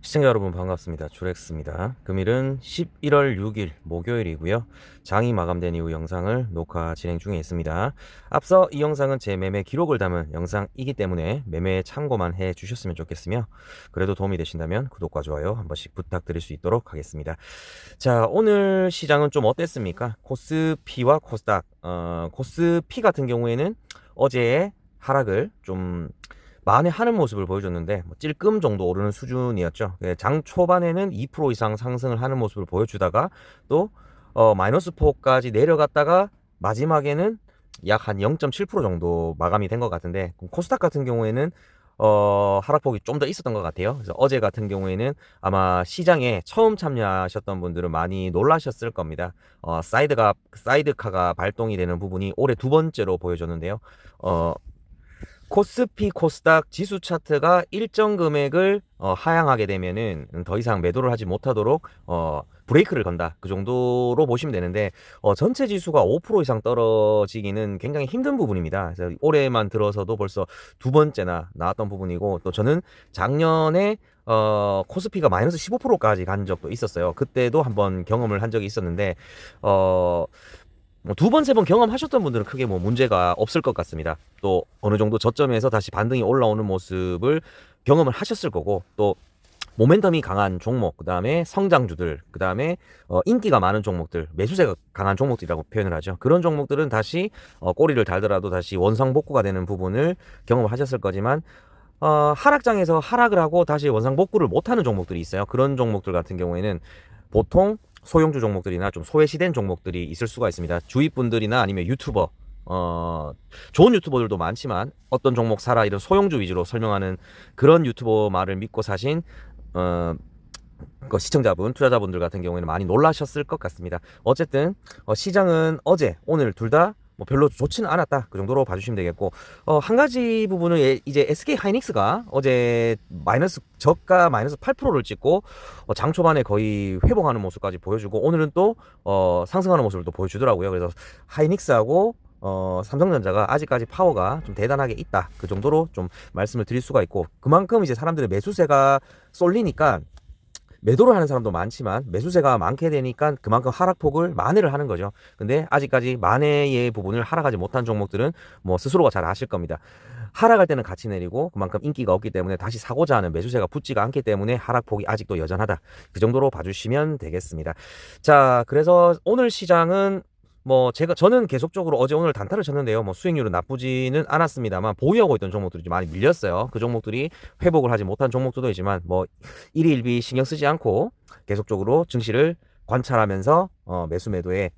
시청자 여러분 반갑습니다. 주렉스입니다. 금일은 11월 6일 목요일이고요. 장이 마감된 이후 영상을 녹화 진행 중에 있습니다. 앞서 이 영상은 제 매매 기록을 담은 영상이기 때문에 매매에 참고만 해 주셨으면 좋겠으며, 그래도 도움이 되신다면 구독과 좋아요 한 번씩 부탁드릴 수 있도록 하겠습니다. 자, 오늘 시장은 좀 어땠습니까? 코스피와 코스닥, 코스피 같은 경우에는 어제의 하락을 좀 만회하는 모습을 보여줬는데 찔끔 정도 오르는 수준이었죠. 장 초반에는 2% 이상 상승을 하는 모습을 보여주다가 또 마이너스 4까지 내려갔다가 마지막에는 약 한 0.7% 정도 마감이 된 것 같은데, 코스닥 같은 경우에는 하락폭이 좀 더 있었던 것 같아요. 그래서 어제 같은 경우에는 아마 시장에 처음 참여하셨던 분들은 많이 놀라셨을 겁니다. 사이드카가 발동이 되는 부분이 올해 두 번째로 보여줬는데요. 코스피 코스닥 지수 차트가 일정 금액을 하향하게 되면은 더 이상 매도를 하지 못하도록 브레이크를 건다, 그 정도로 보시면 되는데, 전체 지수가 5% 이상 떨어지기는 굉장히 힘든 부분입니다. 그래서 올해만 들어서도 벌써 두 번째나 나왔던 부분이고, 또 저는 작년에 코스피가 마이너스 15%까지 간 적도 있었어요. 그때도 한번 경험을 한 적이 있었는데, 두 번, 세 번 경험하셨던 분들은 크게 문제가 없을 것 같습니다. 또 어느 정도 저점에서 다시 반등이 올라오는 모습을 경험을 하셨을 거고, 또 모멘텀이 강한 종목, 그 다음에 성장주들, 그 다음에 인기가 많은 종목들, 매수세가 강한 종목들이라고 표현을 하죠. 그런 종목들은 다시 꼬리를 달더라도 다시 원상복구가 되는 부분을 경험을 하셨을 거지만, 하락장에서 하락을 하고 다시 원상복구를 못하는 종목들이 있어요. 그런 종목들 같은 경우에는 보통 소형주 종목들이나 좀 소외시된 종목들이 있을 수가 있습니다. 주위 분들이나 아니면 유튜버, 좋은 유튜버들도 많지만 어떤 종목 사라 이런 소형주 위주로 설명하는 그런 유튜버 말을 믿고 사신 시청자분, 투자자분들 같은 경우에는 많이 놀라셨을 것 같습니다. 어쨌든 시장은 어제, 오늘 둘 다 별로 좋지는 않았다, 그 정도로 봐주시면 되겠고, 한 가지 부분은 이제 SK 하이닉스가 어제 저가 마이너스 8%를 찍고 장 초반에 거의 회복하는 모습까지 보여주고, 오늘은 또 상승하는 모습을 또 보여주더라고요. 그래서 하이닉스하고 삼성전자가 아직까지 파워가 좀 대단하게 있다, 그 정도로 좀 말씀을 드릴 수가 있고, 그만큼 이제 사람들의 매수세가 쏠리니까 매도를 하는 사람도 많지만 매수세가 많게 되니까 그만큼 하락폭을 만회를 하는 거죠. 근데 아직까지 만회의 부분을 하락하지 못한 종목들은 스스로가 잘 아실 겁니다. 하락할 때는 같이 내리고 그만큼 인기가 없기 때문에 다시 사고자 하는 매수세가 붙지가 않기 때문에 하락폭이 아직도 여전하다, 그 정도로 봐주시면 되겠습니다. 자, 그래서 오늘 시장은 저는 계속적으로 어제 오늘 단타를 쳤는데요. 수익률은 나쁘지는 않았습니다만 보유하고 있던 종목들이 좀 많이 밀렸어요. 그 종목들이 회복을 하지 못한 종목들도 있지만 일희일비 신경 쓰지 않고 계속적으로 증시를 관찰하면서 매수 매도에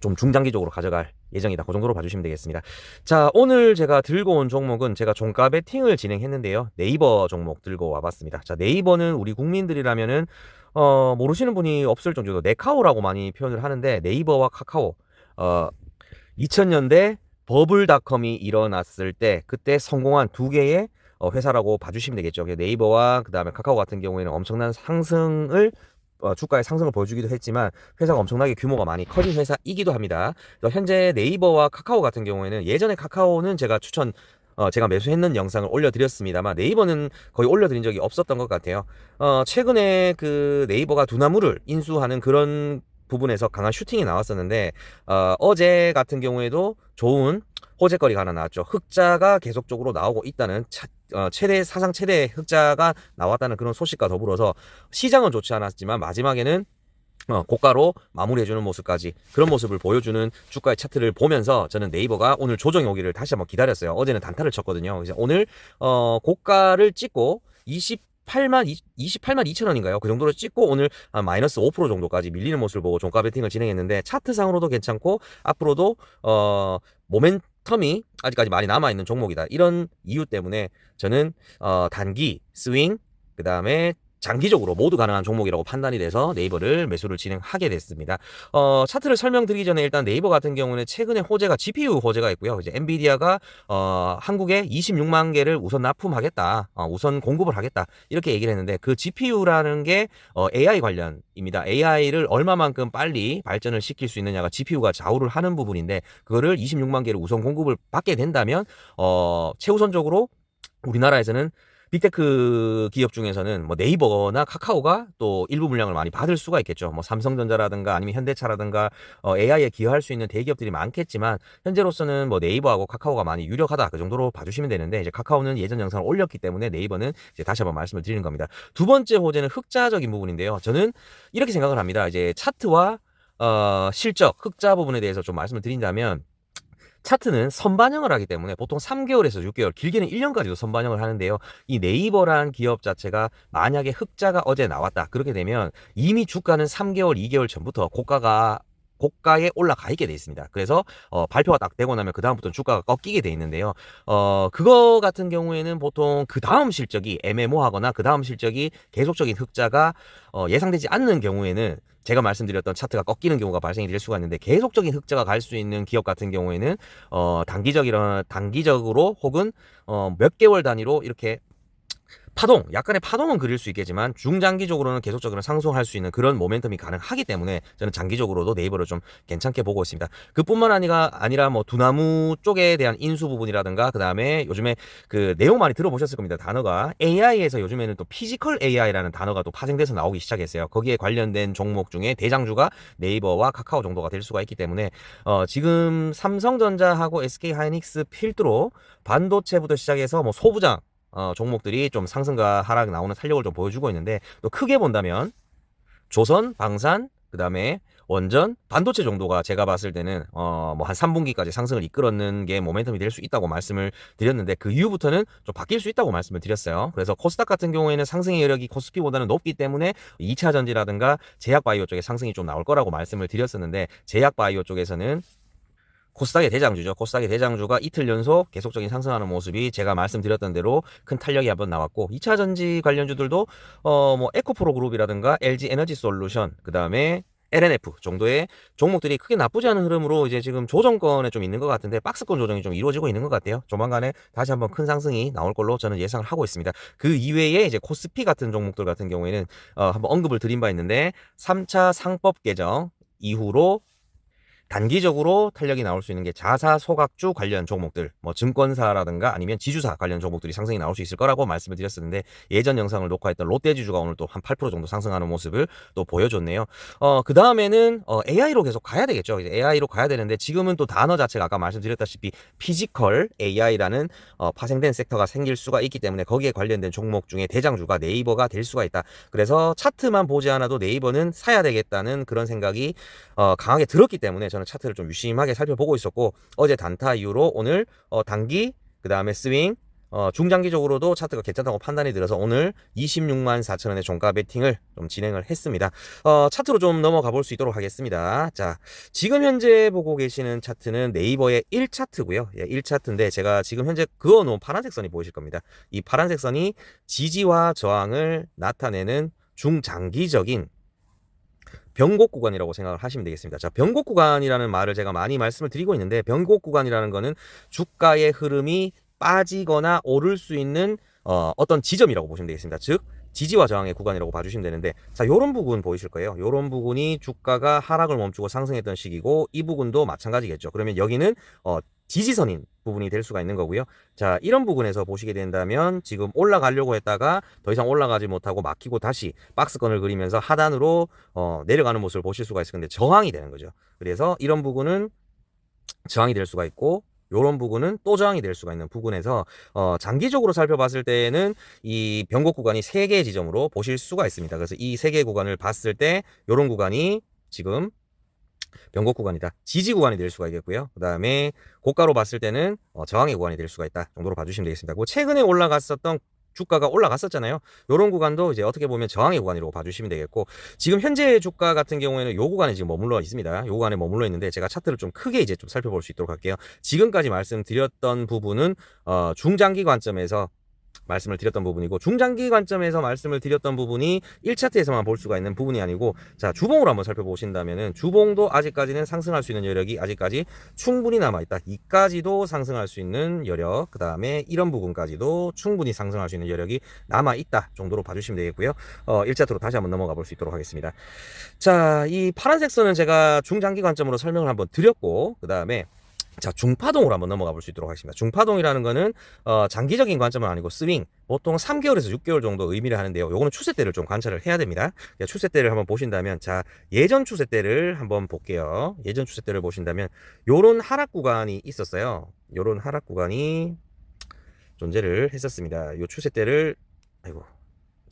좀 중장기적으로 가져갈 예정이다, 그 정도로 봐주시면 되겠습니다. 자, 오늘 제가 들고 온 종목은 제가 종가 베팅을 진행했는데요. 네이버 종목 들고 와봤습니다. 자, 네이버는 우리 국민들이라면은 모르시는 분이 없을 정도로 네카오라고 많이 표현을 하는데, 네이버와 카카오, 2000년대 버블닷컴이 일어났을 때 그때 성공한 두 개의 회사라고 봐주시면 되겠죠. 네이버와 그 다음에 카카오 같은 경우에는 엄청난 상승을 주가의 상승을 보여주기도 했지만 회사가 엄청나게 규모가 많이 커진 회사이기도 합니다. 현재 네이버와 카카오 같은 경우에는, 예전에 카카오는 제가 매수했는 영상을 올려드렸습니다만 네이버는 거의 올려드린 적이 없었던 것 같아요. 최근에 그 네이버가 두나무를 인수하는 그런 부분에서 강한 슈팅이 나왔었는데, 어제 같은 경우에도 좋은 호재거리가 하나 나왔죠. 흑자가 계속적으로 나오고 있다는 사상 최대 흑자가 나왔다는 그런 소식과 더불어서 시장은 좋지 않았지만 마지막에는 고가로 마무리해주는 모습까지, 그런 모습을 보여주는 주가의 차트를 보면서 저는 네이버가 오늘 조정이 오기를 다시 한번 기다렸어요. 어제는 단타를 쳤거든요. 그래서 오늘 고가를 찍고 28만 2천 원인가요? 그 정도로 찍고 오늘 마이너스 5% 정도까지 밀리는 모습을 보고 종가 베팅을 진행했는데, 차트상으로도 괜찮고 앞으로도 모멘텀이 아직까지 많이 남아있는 종목이다, 이런 이유 때문에 저는 단기 스윙, 그 다음에 장기적으로 모두 가능한 종목이라고 판단이 돼서 네이버를 매수를 진행하게 됐습니다. 차트를 설명드리기 전에 일단 네이버 같은 경우는 최근에 호재가 GPU 호재가 있고요. 이제 엔비디아가 한국에 26만 개를 우선 납품하겠다, 우선 공급을 하겠다, 이렇게 얘기를 했는데, 그 GPU라는 게 AI 관련입니다. AI를 얼마만큼 빨리 발전을 시킬 수 있느냐가 GPU가 좌우를 하는 부분인데, 그거를 26만 개를 우선 공급을 받게 된다면 최우선적으로 우리나라에서는 빅테크 기업 중에서는 뭐 네이버나 카카오가 또 일부 물량을 많이 받을 수가 있겠죠. 뭐 삼성전자라든가 아니면 현대차라든가 AI에 기여할 수 있는 대기업들이 많겠지만 현재로서는 뭐 네이버하고 카카오가 많이 유력하다 그 정도로 봐주시면 되는데 이제 카카오는 예전 영상을 올렸기 때문에 네이버는 이제 다시 한번 말씀을 드리는 겁니다. 두 번째 호재는 흑자적인 부분인데요. 저는 이렇게 생각을 합니다. 이제 차트와 실적, 흑자 부분에 대해서 좀 말씀을 드린다면 차트는 선반영을 하기 때문에 보통 3개월에서 6개월, 길게는 1년까지도 선반영을 하는데요. 이 네이버란 기업 자체가 만약에 흑자가 어제 나왔다. 그렇게 되면 이미 주가는 3개월, 2개월 전부터 고가에 올라가 있게 돼 있습니다. 그래서 발표가 딱 되고 나면 그 다음부터는 주가가 꺾이게 돼 있는데요. 그거 같은 경우에는 보통 그 다음 실적이 애매모하거나 그 다음 실적이 계속적인 흑자가 예상되지 않는 경우에는 제가 말씀드렸던 차트가 꺾이는 경우가 발생이 될 수가 있는데 계속적인 흑자가 갈 수 있는 기업 같은 경우에는 단기적으로 혹은 몇 개월 단위로 이렇게 약간의 파동은 그릴 수 있겠지만 중장기적으로는 계속적으로 상승할 수 있는 그런 모멘텀이 가능하기 때문에 저는 장기적으로도 네이버를 좀 괜찮게 보고 있습니다. 그뿐만 아니라 뭐 두나무 쪽에 대한 인수 부분이라든가 그 다음에 요즘에 그 내용 많이 들어보셨을 겁니다. 단어가 AI에서 요즘에는 또 피지컬 AI라는 단어가 또 파생돼서 나오기 시작했어요. 거기에 관련된 종목 중에 대장주가 네이버와 카카오 정도가 될 수가 있기 때문에 지금 삼성전자하고 SK하이닉스 필두로 반도체부터 시작해서 뭐 소부장 종목들이 좀 상승과 하락 나오는 탄력을 좀 보여주고 있는데 또 크게 본다면 조선, 방산, 그 다음에 원전, 반도체 정도가 제가 봤을 때는 뭐 한 3분기까지 상승을 이끌었는 게 모멘텀이 될 수 있다고 말씀을 드렸는데 그 이후부터는 좀 바뀔 수 있다고 말씀을 드렸어요. 그래서 코스닥 같은 경우에는 상승의 여력이 코스피보다는 높기 때문에 2차 전지라든가 제약바이오 쪽에 상승이 좀 나올 거라고 말씀을 드렸었는데 제약바이오 쪽에서는 코스닥의 대장주죠. 코스닥의 대장주가 이틀 연속 계속적인 상승하는 모습이 제가 말씀드렸던 대로 큰 탄력이 한번 나왔고 2차 전지 관련주들도 뭐 에코프로 그룹이라든가 LG 에너지 솔루션 그다음에 LNF 정도의 종목들이 크게 나쁘지 않은 흐름으로 이제 지금 조정권에 좀 있는 것 같은데 박스권 조정이 좀 이루어지고 있는 것 같아요. 조만간에 다시 한번 큰 상승이 나올 걸로 저는 예상을 하고 있습니다. 그 이외에 이제 코스피 같은 종목들 같은 경우에는 한번 언급을 드린 바 있는데 3차 상법 개정 이후로 단기적으로 탄력이 나올 수 있는 게 자사 소각주 관련 종목들, 뭐 증권사라든가 아니면 지주사 관련 종목들이 상승이 나올 수 있을 거라고 말씀을 드렸었는데 예전 영상을 녹화했던 롯데지주가 오늘 또 한 8% 정도 상승하는 모습을 또 보여줬네요. 그 다음에는 AI로 계속 가야 되겠죠. 이제 AI로 가야 되는데 지금은 또 단어 자체가 아까 말씀드렸다시피 피지컬 AI라는 파생된 섹터가 생길 수가 있기 때문에 거기에 관련된 종목 중에 대장주가 네이버가 될 수가 있다. 그래서 차트만 보지 않아도 네이버는 사야 되겠다는 그런 생각이 강하게 들었기 때문에 저는 차트를 좀 유심하게 살펴보고 있었고 어제 단타 이후로 오늘 단기 그 다음에 스윙 중장기적으로도 차트가 괜찮다고 판단이 들어서 오늘 26만 4천 원의 종가 베팅을 좀 진행을 했습니다. 차트로 좀 넘어가 볼 수 있도록 하겠습니다. 자, 지금 현재 보고 계시는 차트는 네이버의 1차트고요. 예, 1차트인데 제가 지금 현재 그어놓은 파란색 선이 보이실 겁니다. 이 파란색 선이 지지와 저항을 나타내는 중장기적인 변곡 구간이라고 생각을 하시면 되겠습니다. 자, 변곡 구간이라는 말을 제가 많이 말씀을 드리고 있는데 변곡 구간이라는 거는 주가의 흐름이 빠지거나 오를 수 있는 어떤 지점이라고 보시면 되겠습니다. 즉 지지와 저항의 구간이라고 봐주시면 되는데 자, 요런 부분 보이실 거예요. 요런 부분이 주가가 하락을 멈추고 상승했던 시기고 이 부분도 마찬가지겠죠. 그러면 여기는 지지선인 부분이 될 수가 있는 거고요. 자, 이런 부분에서 보시게 된다면 지금 올라가려고 했다가 더 이상 올라가지 못하고 막히고 다시 박스권을 그리면서 하단으로 내려가는 모습을 보실 수가 있을 건데 저항이 되는 거죠. 그래서 이런 부분은 저항이 될 수가 있고 요런 부분은 또 저항이 될 수가 있는 부분에서 장기적으로 살펴봤을 때는 이 변곡 구간이 3개의 지점으로 보실 수가 있습니다. 그래서 이 3개의 구간을 봤을 때 요런 구간이 지금 변곡 구간이다. 지지 구간이 될 수가 있겠고요. 그 다음에 고가로 봤을 때는 저항의 구간이 될 수가 있다 정도로 봐주시면 되겠습니다. 그 최근에 올라갔었던 주가가 올라갔었잖아요. 이런 구간도 이제 어떻게 보면 저항의 구간이라고 봐주시면 되겠고 지금 현재 주가 같은 경우에는 요 구간에 지금 머물러 있습니다. 요 구간에 머물러 있는데 제가 차트를 좀 크게 이제 좀 살펴볼 수 있도록 할게요. 지금까지 말씀드렸던 부분은 중장기 관점에서 말씀을 드렸던 부분이고 중장기 관점에서 말씀을 드렸던 부분이 1차트에서만 볼 수가 있는 부분이 아니고 자, 주봉으로 한번 살펴보신다면은 주봉도 아직까지는 상승할 수 있는 여력이 아직까지 충분히 남아있다. 이까지도 상승할 수 있는 여력, 그 다음에 이런 부분까지도 충분히 상승할 수 있는 여력이 남아있다 정도로 봐주시면 되겠고요. 1차트로 다시 한번 넘어가 볼 수 있도록 하겠습니다. 자, 이 파란색 선은 제가 중장기 관점으로 설명을 한번 드렸고 그 다음에 자, 중파동으로 한번 넘어가 볼 수 있도록 하겠습니다. 중파동이라는 거는 장기적인 관점은 아니고 스윙, 보통 3개월에서 6개월 정도 의미를 하는데요. 요거는 추세대를 좀 관찰을 해야 됩니다. 추세대를 한번 보신다면, 자, 예전 추세대를 한번 볼게요. 예전 추세대를 보신다면 요런 하락 구간이 있었어요. 요런 하락 구간이 존재를 했었습니다. 요 추세대를, 아이고,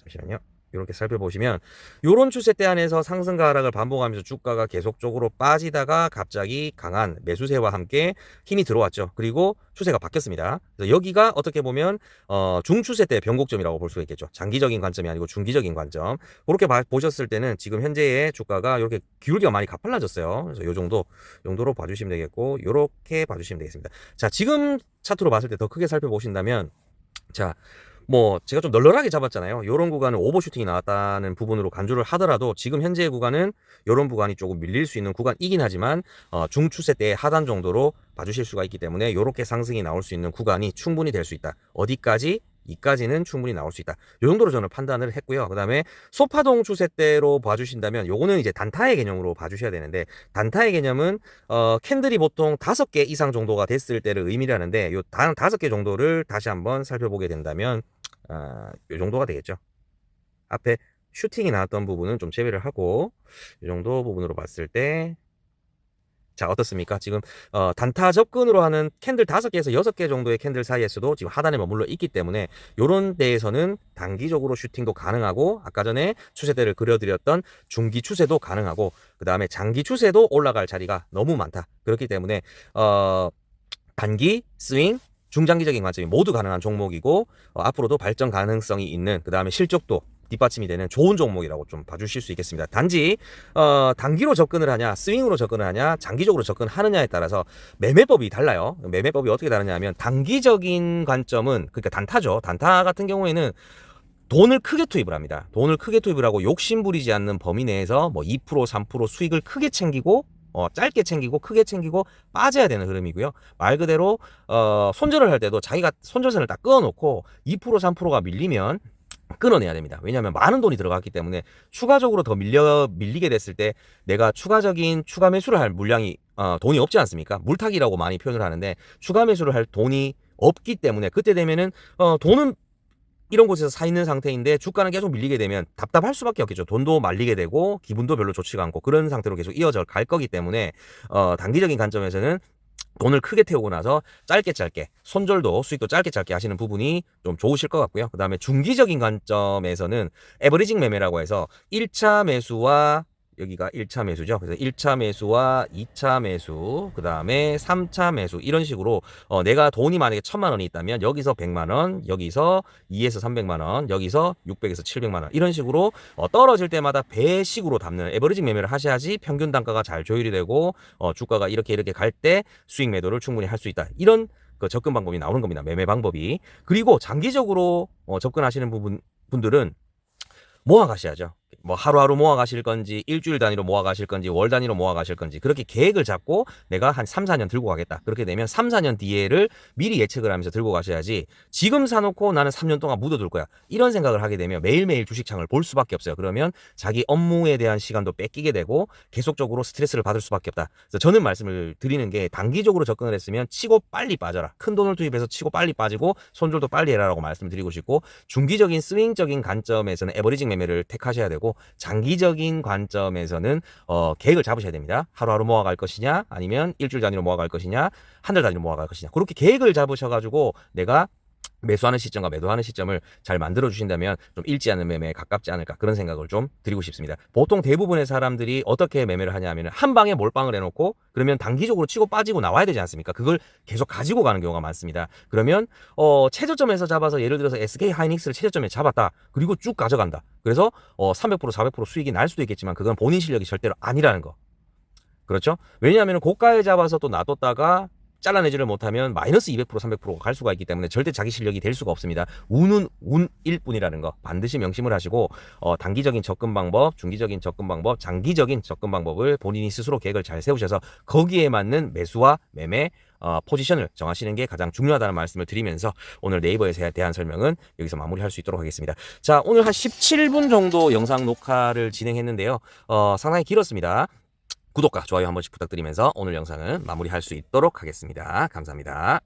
잠시만요. 이렇게 살펴보시면 요런 추세대 안에서 상승과 하락을 반복하면서 주가가 계속적으로 빠지다가 갑자기 강한 매수세와 함께 힘이 들어왔죠. 그리고 추세가 바뀌었습니다. 그래서 여기가 어떻게 보면 중추세대 변곡점이라고 볼 수가 있겠죠. 장기적인 관점이 아니고 중기적인 관점. 그렇게 보셨을 때는 지금 현재의 주가가 이렇게 기울기가 많이 가팔라졌어요. 그래서 요 정도로 봐주시면 되겠고, 요렇게 봐주시면 되겠습니다. 자, 지금 차트로 봤을 때 더 크게 살펴보신다면, 자, 뭐 제가 좀 널널하게 잡았잖아요. 요런 구간은 오버슈팅이 나왔다는 부분으로 간주를 하더라도 지금 현재의 구간은 요런 구간이 조금 밀릴 수 있는 구간이긴 하지만 중추세 때의 하단 정도로 봐주실 수가 있기 때문에 요렇게 상승이 나올 수 있는 구간이 충분히 될 수 있다. 어디까지? 이까지는 충분히 나올 수 있다. 요 정도로 저는 판단을 했고요. 그 다음에 소파동 추세대로 봐주신다면 요거는 이제 단타의 개념으로 봐주셔야 되는데, 단타의 개념은 캔들이 보통 5개 이상 정도가 됐을 때를 의미를 하는데, 요 5개 정도를 다시 한번 살펴보게 된다면 요 정도가 되겠죠. 앞에 슈팅이 나왔던 부분은 좀 제외를 하고 이 정도 부분으로 봤을 때, 자, 어떻습니까? 지금 단타 접근으로 하는 캔들 5개에서 6개 정도의 캔들 사이에서도 지금 하단에 머물러 있기 때문에 요런 데에서는 단기적으로 슈팅도 가능하고, 아까 전에 추세대를 그려드렸던 중기 추세도 가능하고, 그 다음에 장기 추세도 올라갈 자리가 너무 많다. 그렇기 때문에 단기, 스윙, 중장기적인 관점이 모두 가능한 종목이고, 앞으로도 발전 가능성이 있는, 그 다음에 실적도 뒷받침이 되는 좋은 종목이라고 좀 봐주실 수 있겠습니다. 단지 단기로 접근을 하냐, 스윙으로 접근을 하냐, 장기적으로 접근하느냐에 따라서 매매법이 달라요. 매매법이 어떻게 다르냐 하면, 단기적인 관점은, 그러니까 단타죠. 단타 같은 경우에는 돈을 크게 투입을 합니다. 돈을 크게 투입을 하고 욕심 부리지 않는 범위 내에서 뭐 2%, 3% 수익을 크게 챙기고, 짧게 챙기고 크게 챙기고 빠져야 되는 흐름이고요. 말 그대로 손절을 할 때도 자기가 손절선을 딱 끊어놓고 2%, 3%가 밀리면 끊어내야 됩니다. 왜냐하면 많은 돈이 들어갔기 때문에 추가적으로 더 밀리게 됐을 때 내가 추가적인 추가 매수를 할 물량이 돈이 없지 않습니까? 물타기라고 많이 표현을 하는데, 추가 매수를 할 돈이 없기 때문에 그때 되면은 돈은 이런 곳에서 사 있는 상태인데 주가는 계속 밀리게 되면 답답할 수밖에 없겠죠. 돈도 말리게 되고 기분도 별로 좋지가 않고 그런 상태로 계속 이어져 갈 거기 때문에 단기적인 관점에서는 돈을 크게 태우고 나서 짧게 손절도 수익도 짧게 하시는 부분이 좀 좋으실 것 같고요. 그 다음에 중기적인 관점에서는 에버리징 매매라고 해서 1차 매수와, 여기가 1차 매수죠. 그래서 1차 매수와 2차 매수, 그 다음에 3차 매수, 이런 식으로 내가 돈이 만약에 1,000만 원이 있다면 여기서 100만 원, 여기서 2에서 300만 원, 여기서 600에서 700만 원, 이런 식으로 떨어질 때마다 배식으로 담는 에버리징 매매를 하셔야지 평균 단가가 잘 조율이 되고 주가가 이렇게 갈 때 수익 매도를 충분히 할 수 있다. 이런 그 접근 방법이 나오는 겁니다. 매매 방법이. 그리고 장기적으로 접근하시는 분들은 모아 가셔야죠. 뭐 하루하루 모아 가실 건지, 일주일 단위로 모아 가실 건지, 월 단위로 모아 가실 건지, 그렇게 계획을 잡고 내가 한 3, 4년 들고 가겠다. 그렇게 되면 3, 4년 뒤에를 미리 예측을 하면서 들고 가셔야지, 지금 사놓고 나는 3년 동안 묻어둘 거야, 이런 생각을 하게 되면 매일매일 주식창을 볼 수밖에 없어요. 그러면 자기 업무에 대한 시간도 뺏기게 되고 계속적으로 스트레스를 받을 수밖에 없다. 그래서 저는 말씀을 드리는 게, 단기적으로 접근을 했으면 치고 빨리 빠져라. 큰 돈을 투입해서 치고 빨리 빠지고 손절도 빨리 해라라고 말씀을 드리고 싶고, 중기적인 스윙적인 관점에서는 에버리징 매매를 택하셔야 되고, 장기적인 관점에서는 계획을 잡으셔야 됩니다. 하루하루 모아갈 것이냐, 아니면 일주일 단위로 모아갈 것이냐, 한 달 단위로 모아갈 것이냐, 그렇게 계획을 잡으셔가지고 내가 매수하는 시점과 매도하는 시점을 잘 만들어 주신다면 좀 잃지 않는 매매에 가깝지 않을까, 그런 생각을 좀 드리고 싶습니다. 보통 대부분의 사람들이 어떻게 매매를 하냐 하면, 한 방에 몰빵을 해놓고 그러면 단기적으로 치고 빠지고 나와야 되지 않습니까? 그걸 계속 가지고 가는 경우가 많습니다. 그러면 최저점에서 잡아서, 예를 들어서 SK 하이닉스를 최저점에 잡았다, 그리고 쭉 가져간다. 그래서 300%, 400% 수익이 날 수도 있겠지만 그건 본인 실력이 절대로 아니라는 거. 그렇죠? 왜냐하면 고가에 잡아서 또 놔뒀다가 잘라내지를 못하면 마이너스 200%, 300%가 갈 수가 있기 때문에 절대 자기 실력이 될 수가 없습니다. 운은 운일 뿐이라는 거 반드시 명심을 하시고, 단기적인 접근 방법, 중기적인 접근 방법, 장기적인 접근 방법을 본인이 스스로 계획을 잘 세우셔서 거기에 맞는 매수와 매매 포지션을 정하시는 게 가장 중요하다는 말씀을 드리면서, 오늘 네이버에 대한 설명은 여기서 마무리할 수 있도록 하겠습니다. 자, 오늘 한 17분 정도 영상 녹화를 진행했는데요. 상당히 길었습니다. 구독과 좋아요 한 번씩 부탁드리면서 오늘 영상은 마무리할 수 있도록 하겠습니다. 감사합니다.